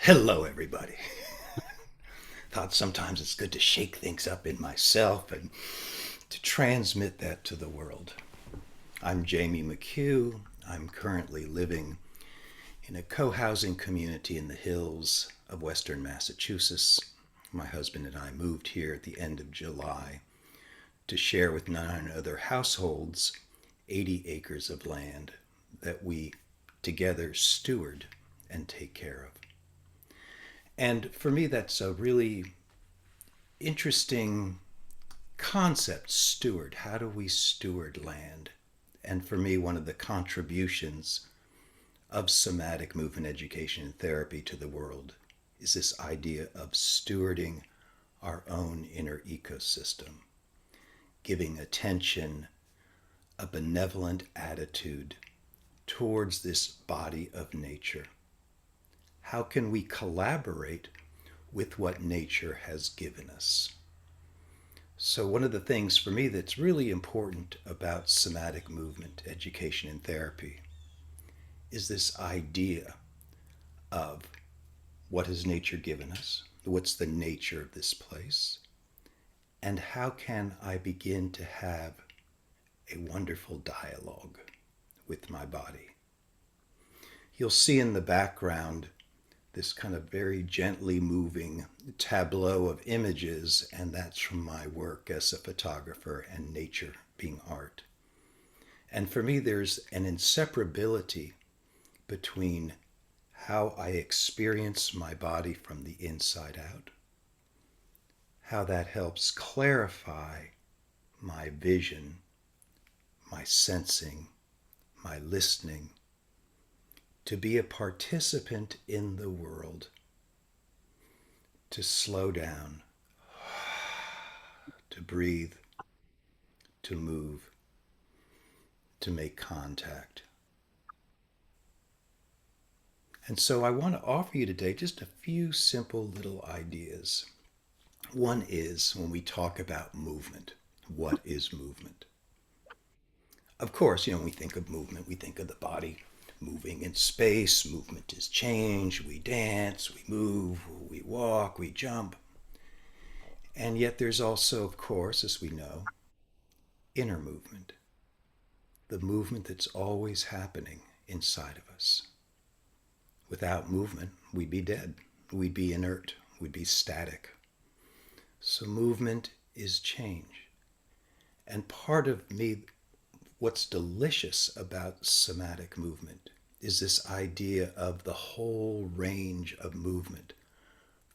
Hello, everybody. Thought sometimes it's good to shake things up in myself and to transmit that to the world. I'm Jamie McHugh. I'm currently living in a co-housing community in the hills of western Massachusetts. My husband and I moved here at the end of July to share with 9 other households 80 acres of land that we together steward and take care of. And for me, that's a really interesting concept, steward. How do we steward land? And for me, one of the contributions of somatic movement education and therapy to the world is this idea of stewarding our own inner ecosystem, giving attention, a benevolent attitude towards this body of nature. How can we collaborate with what nature has given us? So one of the things for me that's really important about somatic movement education and therapy is this idea of what has nature given us, what's the nature of this place, and how can I begin to have a wonderful dialogue with my body. You'll see in the background this kind of very gently moving tableau of images, and that's from my work as a photographer and nature being art. And for me, there's an inseparability between how I experience my body from the inside out, how that helps clarify my vision, my sensing, my listening, to be a participant in the world, to slow down, to breathe, to move, to make contact. And so I want to offer you today just a few simple little ideas. One is when we talk about movement, what is movement? Of course, when we think of movement, we think of the body moving in space. Movement is change. We dance, we move, we walk, we jump. And yet there's also, of course, as we know, inner movement. The movement that's always happening inside of us. Without movement, we'd be dead. We'd be inert. We'd be static. So movement is change. And part of me, what's delicious about somatic movement is this idea of the whole range of movement,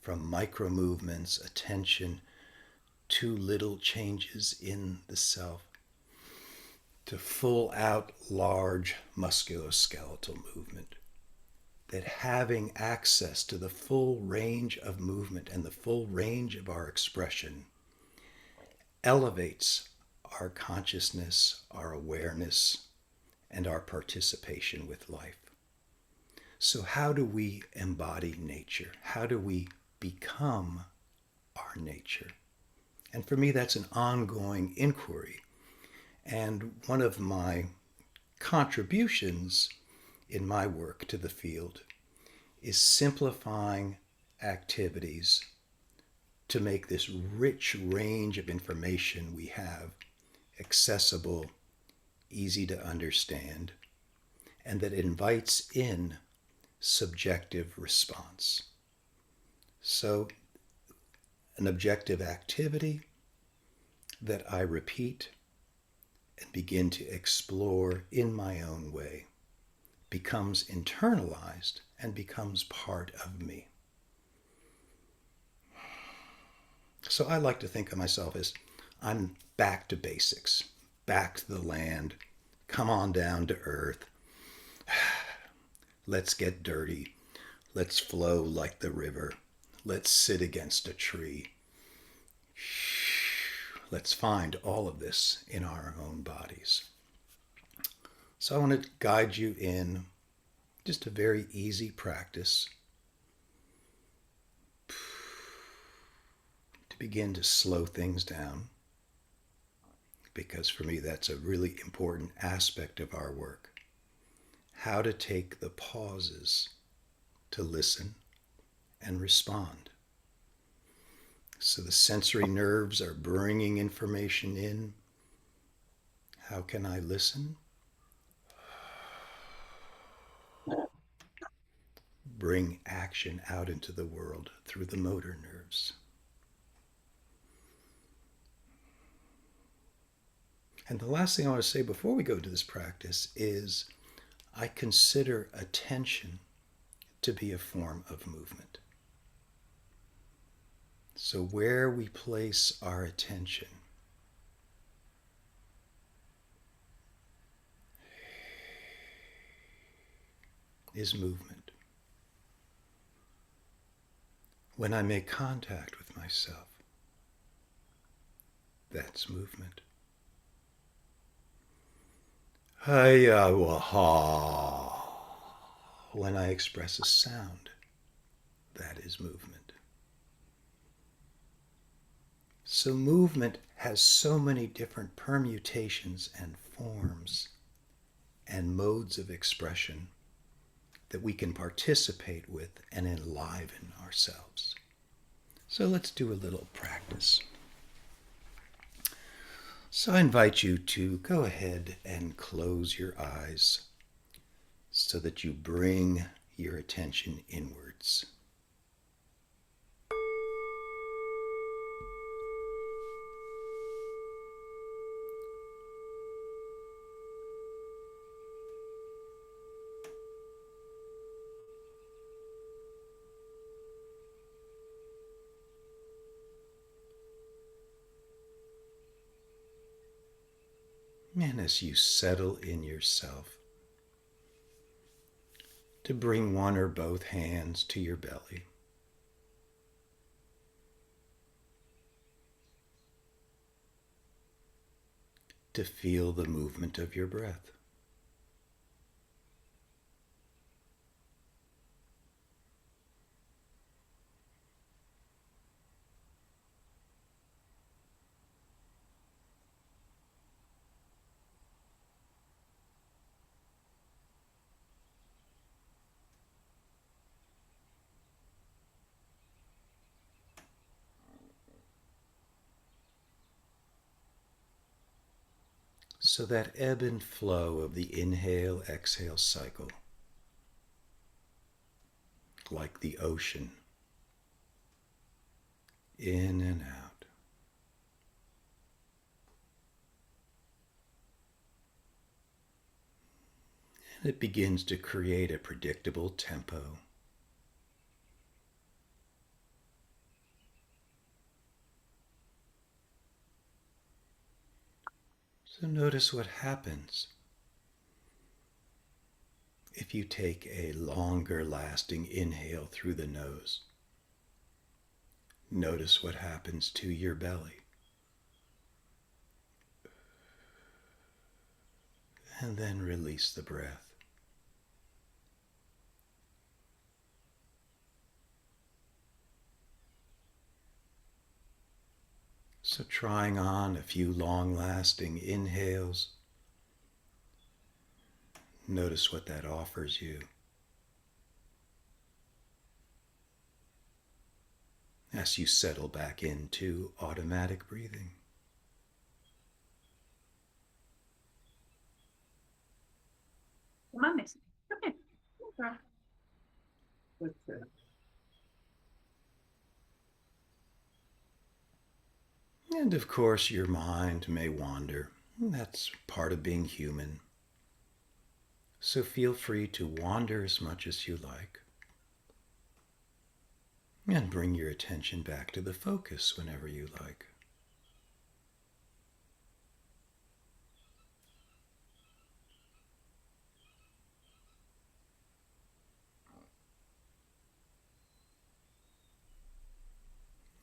from micro movements, attention, to little changes in the self, to full out large musculoskeletal movement. That having access to the full range of movement and the full range of our expression elevates our consciousness, our awareness, and our participation with life. So how do we embody nature? How do we become our nature? And for me, that's an ongoing inquiry. And one of my contributions in my work to the field is simplifying activities to make this rich range of information we have accessible, easy to understand, and that invites in subjective response. So, an objective activity that I repeat and begin to explore in my own way becomes internalized and becomes part of me. So I like to think of myself as I'm back to basics, back to the land, come on down to earth. Let's get dirty. Let's flow like the river. Let's sit against a tree. Let's find all of this in our own bodies. So I want to guide you in just a very easy practice to begin to slow things down, because for me that's a really important aspect of our work. How to take the pauses to listen, and respond. So the sensory nerves are bringing information in. How can I listen? Bring action out into the world through the motor nerves. And the last thing I want to say before we go into this practice is I consider attention to be a form of movement. So where we place our attention is movement. When I make contact with myself, that's movement. When I express a sound, that is movement. So movement has so many different permutations and forms and modes of expression that we can participate with and enliven ourselves. So let's do a little practice. So I invite you to go ahead and close your eyes so that you bring your attention inwards. And as you settle in yourself, to bring one or both hands to your belly. To feel the movement of your breath. So that ebb and flow of the inhale-exhale cycle, like the ocean, in and out. And it begins to create a predictable tempo. So notice what happens if you take a longer lasting inhale through the nose. Notice what happens to your belly. And then release the breath. So trying on a few long-lasting inhales, notice what that offers you. As you settle back into automatic breathing. And of course, your mind may wander. That's part of being human. So feel free to wander as much as you like. And bring your attention back to the focus whenever you like.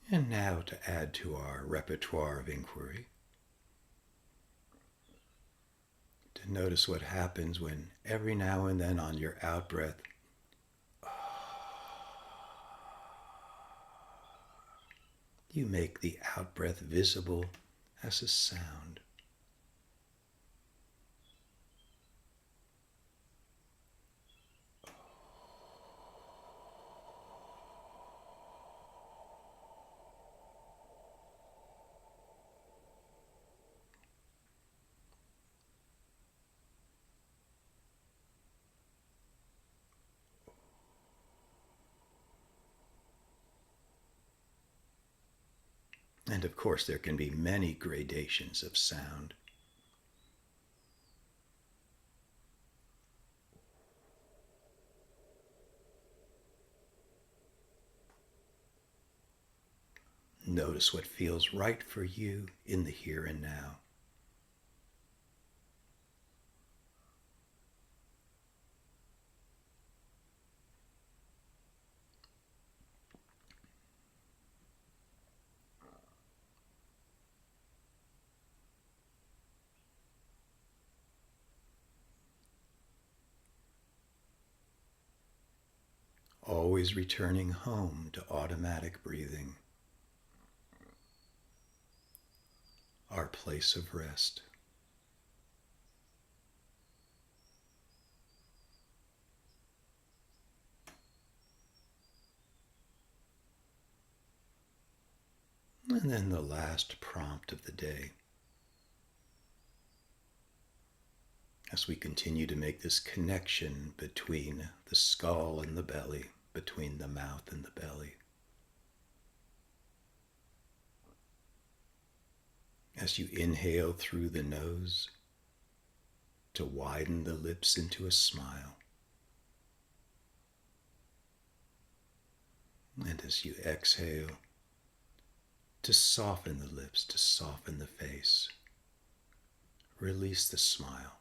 And now to add to our repertoire of inquiry, to notice what happens when every now and then on your out-breath, you make the out-breath visible as a sound. And of course, there can be many gradations of sound. Notice what feels right for you in the here and now. Always returning home to automatic breathing, our place of rest. And then the last prompt of the day. As we continue to make this connection between the skull and the belly, between the mouth and the belly. As you inhale through the nose to widen the lips into a smile. And as you exhale, to soften the lips, to soften the face. Release the smile.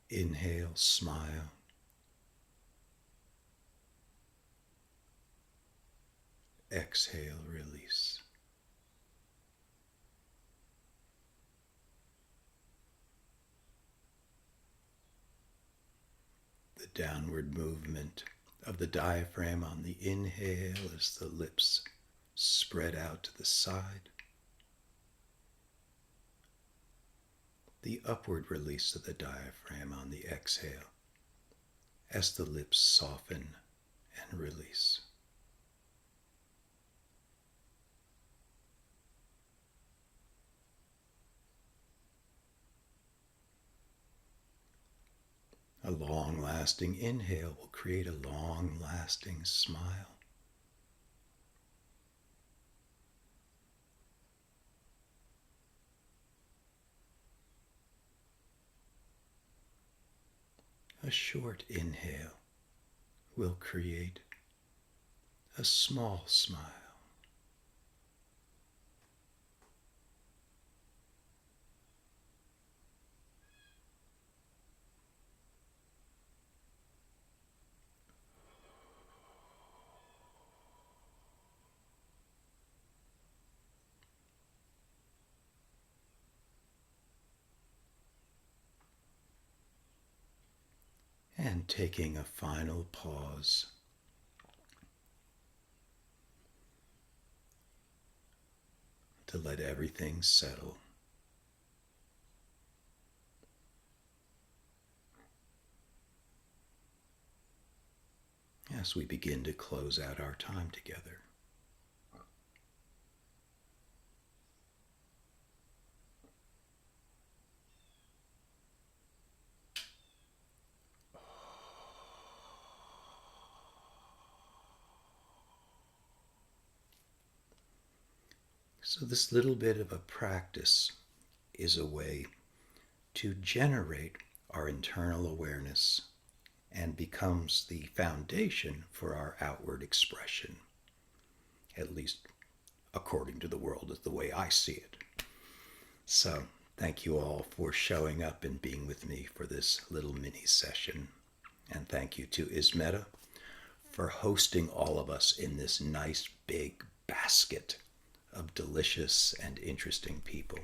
Inhale, smile. Exhale, release. The downward movement of the diaphragm on the inhale as the lips spread out to the side. The upward release of the diaphragm on the exhale as the lips soften and release. A long-lasting inhale will create a long-lasting smile. A short inhale will create a small smile. And taking a final pause to let everything settle. As we begin to close out our time together. So this little bit of a practice is a way to generate our internal awareness and becomes the foundation for our outward expression, at least according to the world, is the way I see it. So thank you all for showing up and being with me for this little mini session. And thank you to ISMETA for hosting all of us in this nice big basket of delicious and interesting people.